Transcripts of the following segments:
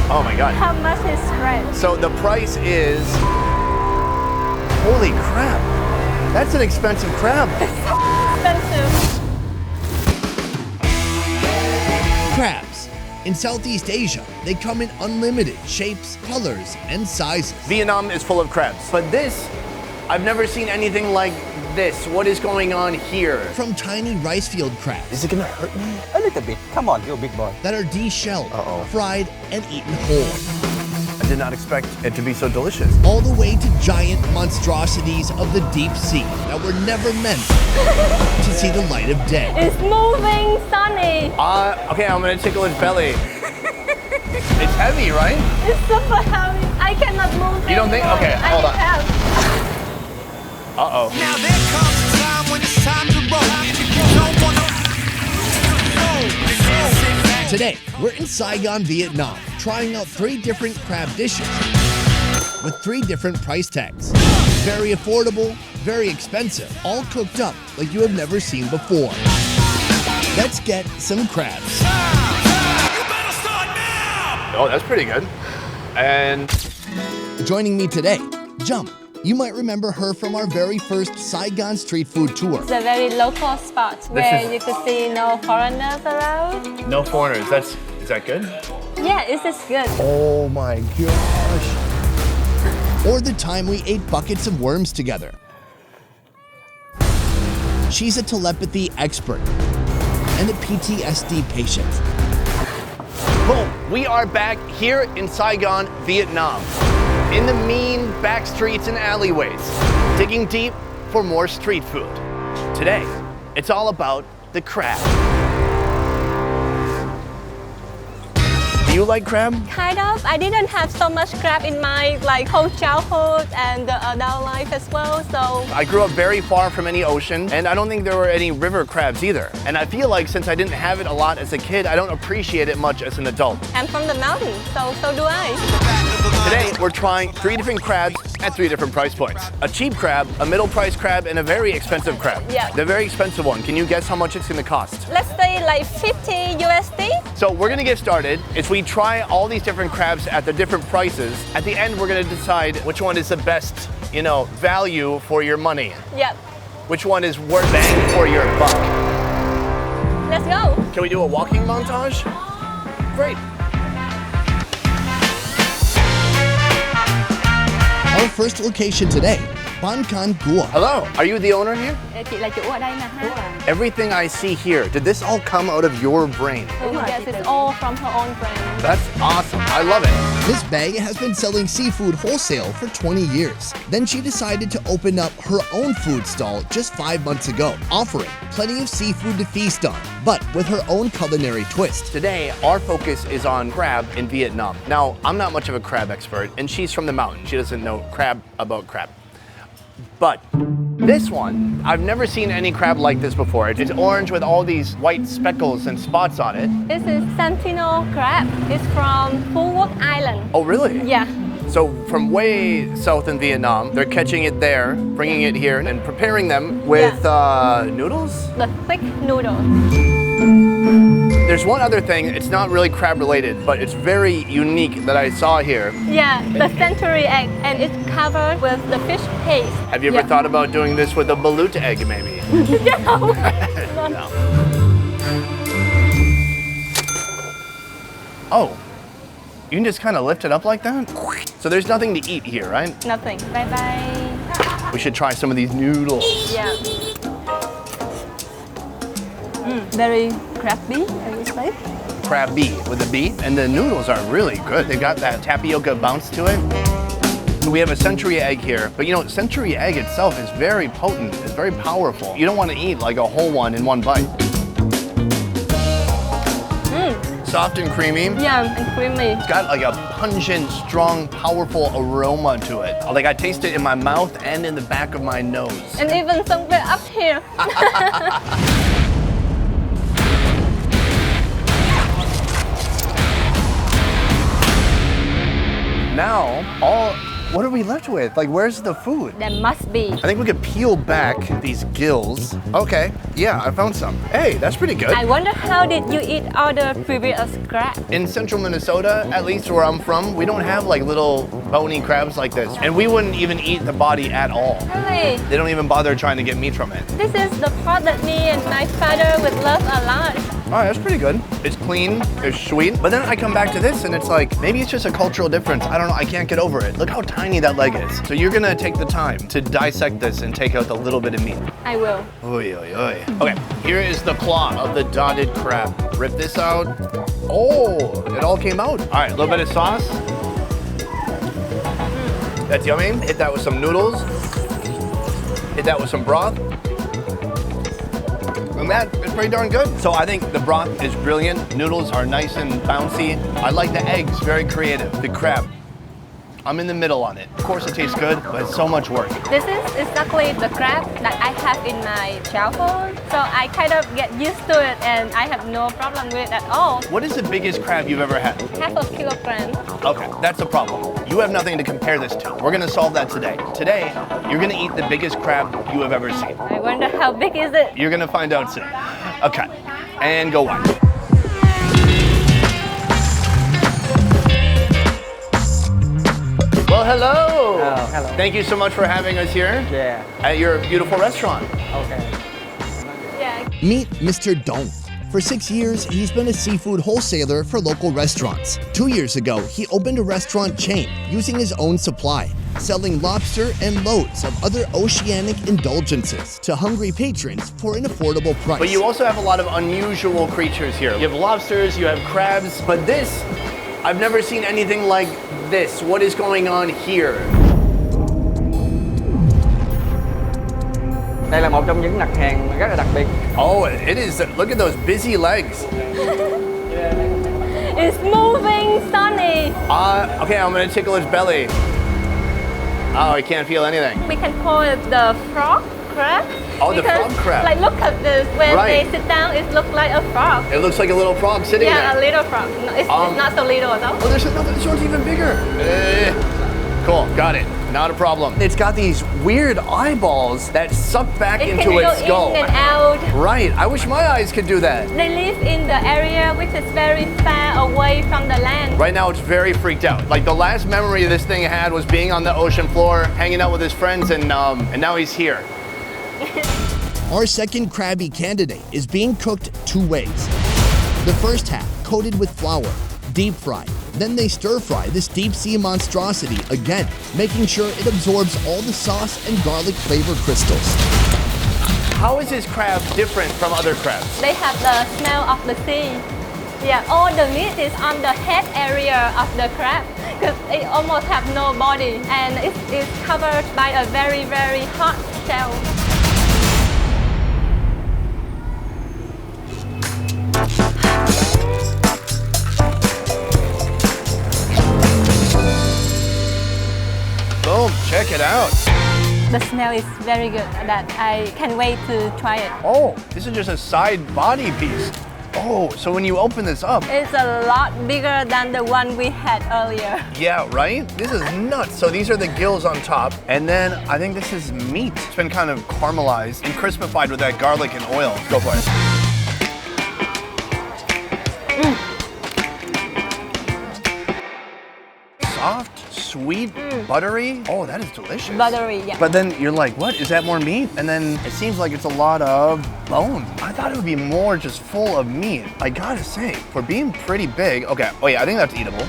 Oh my God. How much is rent? So the price is, holy crap. That's an expensive crab. Expensive. Crabs. In Southeast Asia, they come in unlimited shapes, colors, and sizes. Vietnam is full of crabs, but this, I've never seen anything like this. What is going on here? From tiny rice field crabs Is it gonna hurt me? A little bit. Come on, you big boy. that are de-shelled, Uh-oh. fried, and eaten whole. I did not expect it to be so delicious. All the way to giant monstrosities of the deep sea that were never meant to see the light of day. It's moving, Sonny. Okay, I'm gonna tickle its belly. It's heavy, right? It's super heavy. I cannot move it. You don't think? anymore. Okay, hold I on. have. Uh-oh. Now there comes a time when it's time to roll. Don't wanna go. Today, we're in Saigon, Vietnam, trying out 3 different crab dishes with 3 different price tags. Very affordable, very expensive, all cooked up like you have never seen before. Let's get some crabs. You better start now. Oh, that's pretty good. And Joining me today, Jump. You might remember her from our very first Saigon street food tour. It's a very local spot where is- you could see no foreigners around. no foreigners. Is that good? Yeah, this is good. Oh my gosh. Or the time we ate buckets of worms together. She's a telepathy expert and a PTSD patient. Boom, we are back here in Saigon, Vietnam. In the mean back streets and alleyways, digging deep for more street food. Today, it's all about the crab. Do you like crab? Kind of. I didn't have so much crab in my whole childhood and the adult life as well, so I grew up very far from any ocean, and I don't think there were any river crabs either. And I feel like since I didn't have it a lot as a kid, I don't appreciate it much as an adult. I'm from the mountains, so do I. Today, we're trying 3 different crabs at 3 different price points. A cheap crab, a middle-priced crab, and a very expensive crab. Yeah. The very expensive one, can you guess how much it's gonna cost? Let's say like 50 USD. So we're gonna get started. As we try all these different crabs at the different prices, at the end we're gonna decide which one is the best, value for your money. Yep. Which one is worth bang for your buck. Let's go. Can we do a walking montage? Great. Our first location today, BÁNH Cua. Hello, are you the owner here? Chị là chủ ở đây mà ha. Everything I see here, did this all come out of your brain? Yes, it's all from her own brand. That's awesome, I love it. This bag has been selling seafood wholesale for 20 years. Then she decided to open up her own food stall just 5 months ago, offering plenty of seafood to feast on, but with her own culinary twist. Today, our focus is on crab in Vietnam. Now, I'm not much of a crab expert, and she's from the mountain. She doesn't know crab about crab. But this one, I've never seen any crab like this before. It's orange with all these white speckles and spots on it. This is Sentinel crab. It's from Phu Quoc Island. Oh, really? Yeah. So from way south in Vietnam, they're catching it there, bringing it here, and preparing them with noodles? The thick noodle. There's one other thing, it's not really crab related, but it's very unique that I saw here. Yeah, the century egg, and it's covered with the fish paste. Have you ever thought about doing this with a balut egg, maybe? No. No. Oh, you can just kind of lift it up like that? So there's nothing to eat here, right? Nothing. Bye bye. We should try some of these noodles. Yeah. Very crabby, I would say. Crabby with a B. And the noodles are really good. They got that tapioca bounce to it. So we have a century egg here, but century egg itself is very potent. It's very powerful. You don't want to eat like a whole one in one bite. Soft and creamy. Yeah, and creamy. It's got like a pungent, strong, powerful aroma to it. Like I taste it in my mouth and in the back of my nose. And even somewhere up here. Now, all What are we left with? Like, where's the food? There must be. I think we could peel back these gills. Okay, yeah, I found some. Hey, that's pretty good. I wonder how did you eat all the previous crab? In central Minnesota, at least where I'm from, we don't have like little bony crabs like this. And we wouldn't even eat the body at all. Really? They don't even bother trying to get meat from it. This is the part that me and my father would love a lot. All right, that's pretty good. It's clean, it's sweet. But then I come back to this and it's like, maybe it's just a cultural difference. I don't know, I can't get over it. Look how tiny that leg is. So you're gonna take the time to dissect this and take out the little bit of meat. I will. Oy, oy, oy. Okay, here is the claw of the dotted crab. Rip this out. Oh, it all came out. All right, a little bit of sauce. That's yummy. Hit that with some noodles. Hit that with some broth. And that is pretty darn good. So I think the broth is brilliant. Noodles are nice and bouncy. I like the eggs, very creative. The crab, I'm in the middle on it. Of course it tastes good, but it's so much work. This is exactly the crab that I have in my childhood. So I kind of get used to it and I have no problem with it at all. What is the biggest crab you've ever had? Half a kilogram. Okay, that's the problem. You have nothing to compare this to. We're gonna solve that today. Today, you're gonna eat the biggest crab you have ever seen. I wonder how big is it? You're gonna find out soon. Okay, and go on. Well, hello. Oh, hello. Thank you so much for having us here Yeah. at your beautiful restaurant. Okay. Yeah. Meet Mr. Đồng. For 6 years, he's been a seafood wholesaler for local restaurants. 2 years ago, he opened a restaurant chain using his own supply, selling lobster and loads of other oceanic indulgences to hungry patrons for an affordable price. But you also have a lot of unusual creatures here. You have lobsters, you have crabs, but this, I've never seen anything like this. What is going on here? Đây là một trong những mặt hàng rất là đặc biệt. Oh, it is. Look at those busy legs. It's moving, Sonny. Okay, I'm gonna tickle his belly. Oh, I can't feel anything. We can call it the frog crab. Oh, the because, frog crab. Like, look at this. When Right. they sit down, it looks like a frog. It looks like a little frog sitting Yeah, a there. little frog. No, it's not so little though. Oh, there's another. This one's even bigger. Cool, got it. Not a problem. It's got these weird eyeballs that suck back It into can its go skull. in and out. Right. I wish my eyes could do that. They live in the area which is very far away from the land. Right now, it's very freaked out. Like the last memory this thing had was being on the ocean floor, hanging out with his friends, and now he's here. Our second crabby candidate is being cooked 2 ways. The first half coated with flour, deep fried. Then they stir fry this deep sea monstrosity again, making sure it absorbs all the sauce and garlic flavor crystals. How is this crab different from other crabs? They have the smell of the sea. Yeah, all the meat is on the head area of the crab because it almost have no body and it is covered by a very, very hot shell. Boom, check it out. The smell is very good that I can't wait to try it. Oh, this is just a side body piece. Oh, so when you open this up, It's a lot bigger than the one we had earlier. yeah, right? This is nuts. So these are the gills on top, and then I think this is meat. It's been kind of caramelized and crispified with that garlic and oil. Go for it. Soft, sweet, buttery. Oh, that is delicious. Buttery, yeah. But then you're like, what? Is that more meat? And then it seems like it's a lot of bone. I thought it would be more just full of meat. I gotta say, for being pretty big, okay, oh yeah, I think that's eatable.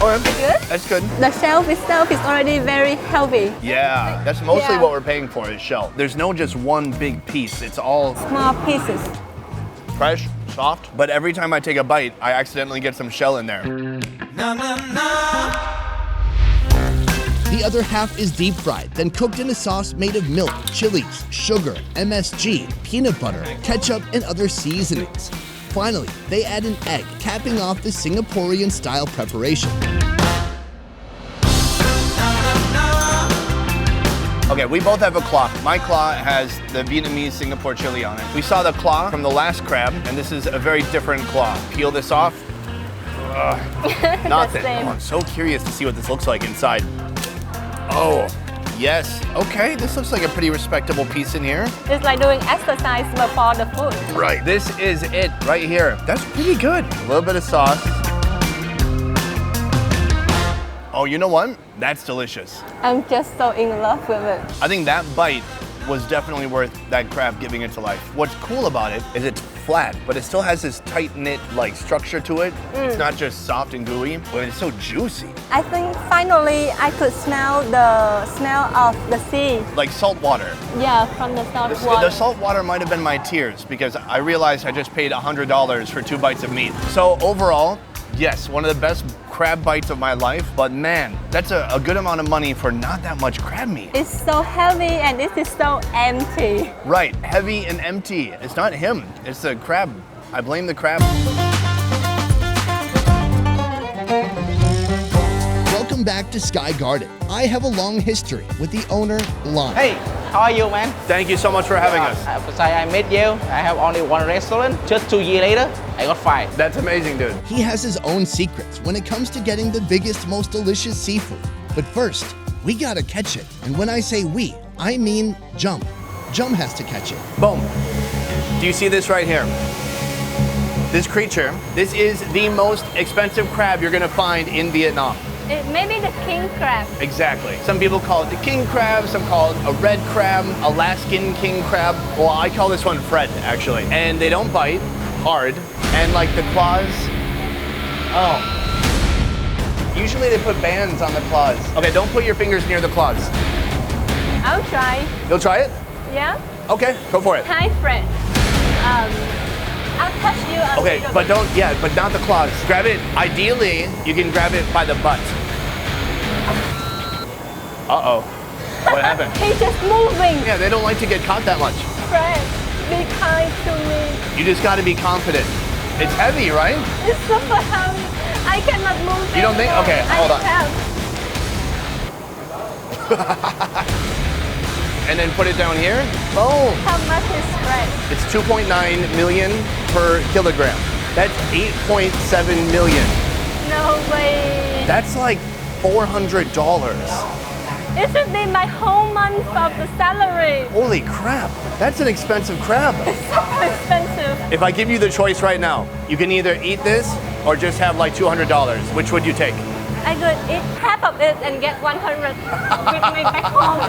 Oh, Good? that's good. The shell itself is already very heavy. Yeah, that's mostly Yeah. what we're paying for is shell. There's no just one big piece. It's all Small pieces. fresh, soft, but every time I take a bite, I accidentally get some shell in there. The other half is deep fried, then cooked in a sauce made of milk, chilies, sugar, MSG, peanut butter, ketchup, and other seasonings. Finally, they add an egg, capping off the Singaporean style preparation. Okay, we both have a claw. My claw has the Vietnamese Singapore chili on it. We saw the claw from the last crab, and this is a very different claw. Peel this off. Nothing. same. Oh, I'm so curious to see what this looks like inside. Oh, yes. Okay, this looks like a pretty respectable piece in here. It's like doing exercise before the food. Right. This is it right here. That's pretty good. A little bit of sauce. Oh, you know what? That's delicious. I'm just so in love with it. I think that bite was definitely worth that crab giving it to life. What's cool about it is it's flat, but it still has this tight-knit like structure to it. It's not just soft and gooey, but it's so juicy. I think finally I could smell the smell of the sea. Like salt water. Yeah, from the salt The water. salt water might have been my tears because I realized I just paid $100 for 2 bites of meat. So overall, yes, one of the best crab bites of my life, but man, that's a good amount of money for not that much crab meat. It's so heavy and it is so empty. Right, heavy and empty. It's not him, it's the crab. I blame the crab. Welcome back to Sky Garden. I have a long history with the owner, Lon. Hey, how are you, man? Thank you so much for having us. I met you. I have only one restaurant. Just 2 years later, I got 5. That's amazing, dude. He has his own secrets when it comes to getting the biggest, most delicious seafood. But first, we gotta catch it. And when I say we, I mean Jump. Jump has to catch it. Boom. Do you see this right here? This creature, this is the most expensive crab you're gonna find in Vietnam. It may be the king crab. Exactly. Some people call it the king crab, some call it a red crab, Alaskan king crab. Well, I call this one Fred, actually. And they don't bite hard. And like the claws, oh. Usually they put bands on the claws. Okay, don't put your fingers near the claws. I'll try. You'll try it? Yeah? Okay, go for it. Hi, Fred. I'll touch you a Okay, little but bit. but not the claws. Grab it, ideally, you can grab it by the butt. Uh-oh, what happened? He's just moving. Yeah, they don't like to get caught that much. Fred, be kind to me. You just gotta be confident. It's heavy, right? It's super heavy. I cannot move. You don't think? anymore. Okay, hold on. And then put it down here. Boom. How much is Fred? It's 2.9 million per kilogram. That's 8.7 million. No way. That's like $400. It should be my whole month of the salary. Holy crap, that's an expensive crab. So expensive. If I give you the choice right now, you can either eat this or just have like $200. Which would you take? I could eat half of it and get 100 with me back home.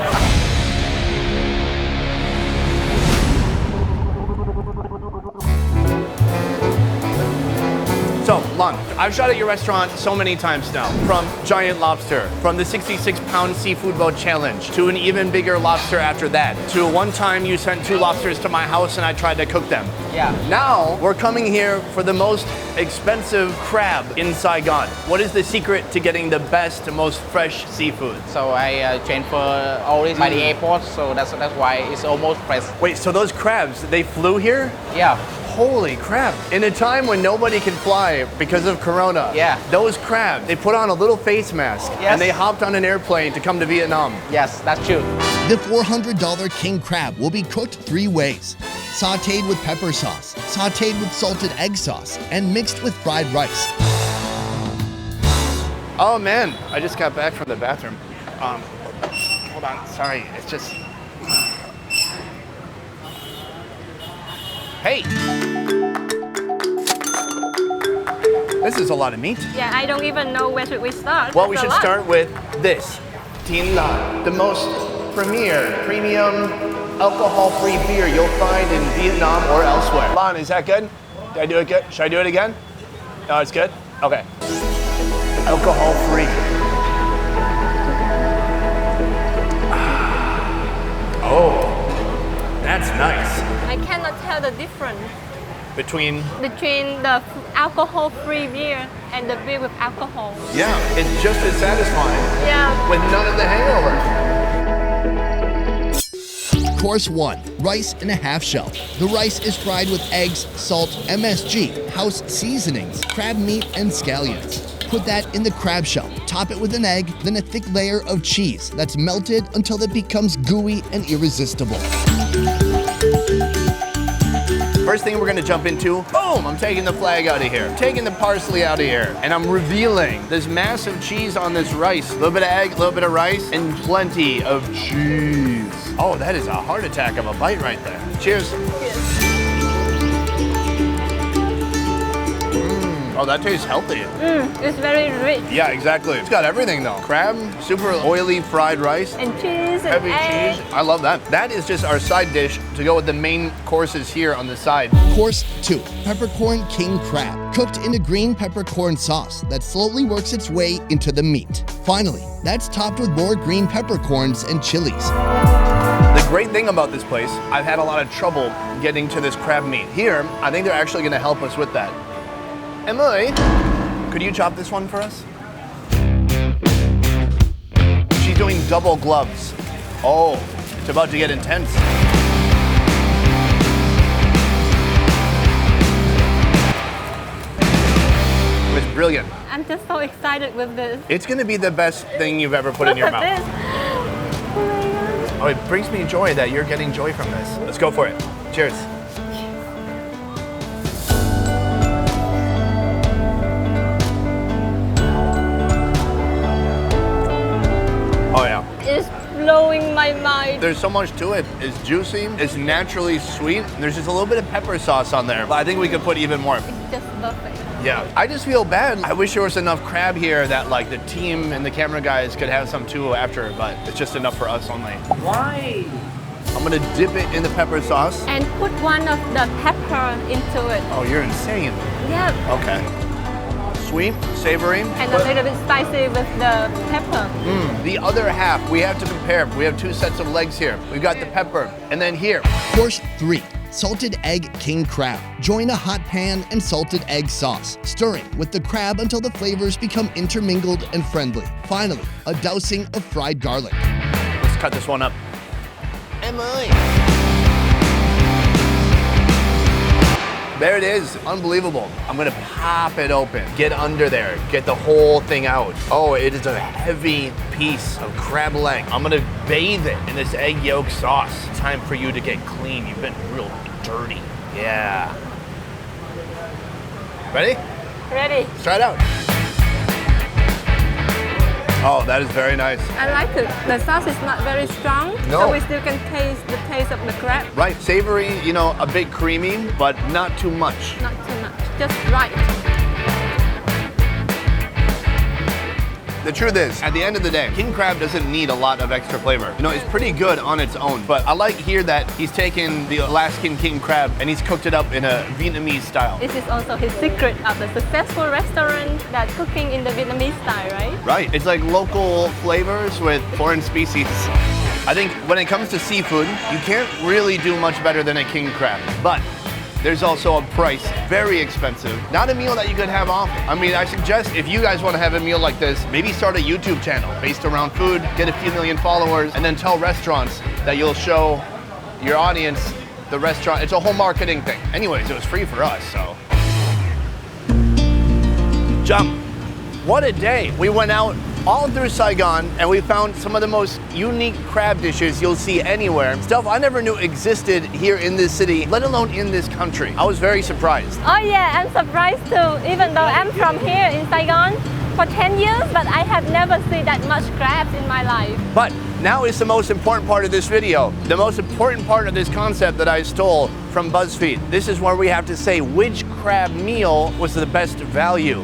So, Lon, I've shot at your restaurant so many times now. From giant lobster, from the 66-pound seafood boat challenge, to an even bigger lobster after that, to one time you sent 2 lobsters to my house and I tried to cook them. Yeah. Now, we're coming here for the most expensive crab in Saigon. What is the secret to getting the best, most fresh seafood? So I transfer all this by the airport, so that's why it's almost fresh. Wait, so those crabs, they flew here? Yeah. Holy crap. In a time when nobody can fly because of Corona, Yeah. those crabs, they put on a little face mask Yes. and they hopped on an airplane to come to Vietnam. Yes, that's true. The $400 king crab will be cooked 3 ways. Sauteed with pepper sauce, sauteed with salted egg sauce, and mixed with fried rice. Oh man, I just got back from the bathroom. Hold on, sorry, it's just... Hey! This is a lot of meat. Yeah, I don't even know where should we start. Well, we That's a should lot. start with this. Tin Lan, the most premium, alcohol-free beer you'll find in Vietnam or elsewhere. Lan, is that good? Did I do it good? Should I do it again? No, it's good? Okay. Alcohol-free. Oh, that's nice. I cannot tell the difference Between, between the alcohol-free beer and the beer with alcohol. yeah, it's just as satisfying Yeah. with none of the hangover. Course 1, rice in a half shell. The rice is fried with eggs, salt, MSG, house seasonings, crab meat, and scallions. Put that in the crab shell. Top it with an egg, then a thick layer of cheese that's melted until it becomes gooey and irresistible. First thing we're gonna jump into, boom, I'm taking the flag out of here, taking the parsley out of here, and I'm revealing this massive cheese on this rice. A little bit of egg, a little bit of rice, and plenty of cheese. Oh, that is a heart attack of a bite right there. Cheers. Oh, that tastes healthy. It's very rich. Yeah, exactly. It's got everything though. Crab, super oily fried rice. And cheese and Heavy egg. cheese. I love that. That is just our side dish to go with the main courses here on the side. Course 2, peppercorn king crab, cooked in a green peppercorn sauce that slowly works its way into the meat. Finally, that's topped with more green peppercorns and chilies. The great thing about this place, I've had a lot of trouble getting to this crab meat. Here, I think they're actually gonna help us with that. Emily, could you chop this one for us? She's doing double gloves. Oh, it's about to get intense. It was brilliant. I'm just so excited with this. It's gonna be the best thing you've ever put in your Look at mouth. this. Oh my God. Oh, it brings me joy that you're getting joy from this. Let's go for it. Cheers. Oh yeah. It's blowing my mind. There's so much to it. It's juicy, it's naturally sweet. There's just a little bit of pepper sauce on there, but I think we could put even more. It's just perfect. Yeah, I just feel bad. I wish there was enough crab here that like the team and the camera guys could have some too after, but it's just enough for us only. Why? I'm gonna dip it in the pepper sauce. And put one of the pepper into it. Oh, you're insane. Yeah. Okay. Sweet, savory. And a little bit spicy with the pepper. The other half, we have to compare. We have two sets of legs here. We've got the pepper, and then here. Course 3, salted egg king crab. Join a hot pan and salted egg sauce, stirring with the crab until the flavors become intermingled and friendly. Finally, a dousing of fried garlic. Let's cut this one up. Emily. There it is, unbelievable. I'm gonna pop it open, get under there, get the whole thing out. Oh, it is a heavy piece of crab leg. I'm gonna bathe it in this egg yolk sauce. Time for you to get clean. You've been real dirty. Yeah. Ready? Ready? Let's try it out. Oh, that is very nice. I like it. The sauce is not very strong, No. so we still can taste the taste of the crab. Right, savory, you know, a bit creamy, but not too much. Not too much, just right. The truth is, at the end of the day, king crab doesn't need a lot of extra flavor. You know, it's pretty good on its own, but I like here that he's taken the Alaskan king crab and he's cooked it up in a Vietnamese style. This is also his secret of the successful restaurant that's cooking in the Vietnamese style, right? Right, it's like local flavors with foreign species. I think when it comes to seafood, you can't really do much better than a king crab, but there's also a price, very expensive. Not a meal that you could have often. I mean, I suggest if you guys want to have a meal like this, maybe start a YouTube channel based around food, get a few million followers, and then tell restaurants that you'll show your audience the restaurant. It's a whole marketing thing. Anyways, it was free for us, so. Jump. What a day. We went out all through Saigon and we found some of the most unique crab dishes you'll see anywhere. Stuff I never knew existed here in this city, let alone in this country. I was very surprised. Oh yeah, I'm surprised too. Even though I'm from here in Saigon for 10 years, but I have never seen that much crabs in my life. But now is the most important part of this video. The most important part of this concept that I stole from BuzzFeed. This is where we have to say which crab meal was the best value.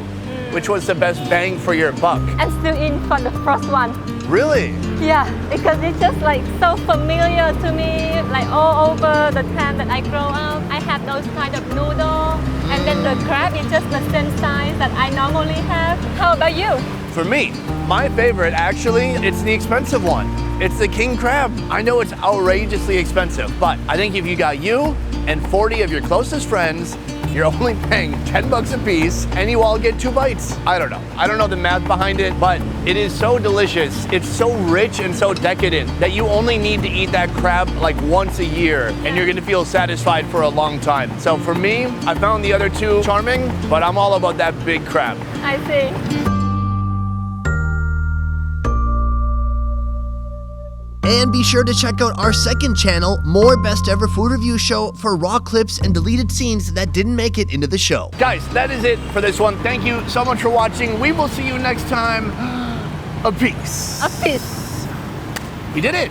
Which was the best bang for your buck? I'm still in for the first one. Really? Yeah, because it's just like so familiar to me, like all over the time that I grow up. I have those kind of noodles, and then the crab is just the same size that I normally have. How about you? For me, my favorite actually, it's the expensive one. It's the king crab. I know it's outrageously expensive, but I think if you got you and 40 of your closest friends, you're only paying 10 bucks a piece and you all get 2 bites. I don't know. I don't know the math behind it, but it is so delicious. It's so rich and so decadent that you only need to eat that crab like once a year and you're gonna feel satisfied for a long time. So for me, I found the other two charming, but I'm all about that big crab. I see. And be sure to check out our second channel, More Best Ever Food Review Show, for raw clips and deleted scenes that didn't make it into the show. Guys, that is it for this one. Thank you so much for watching. We will see you next time. A peace. A piece. We did it.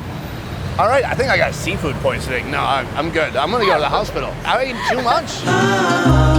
All right, I think I got seafood poisoning. No, I'm good. I'm gonna go to the hospital. I ate too much.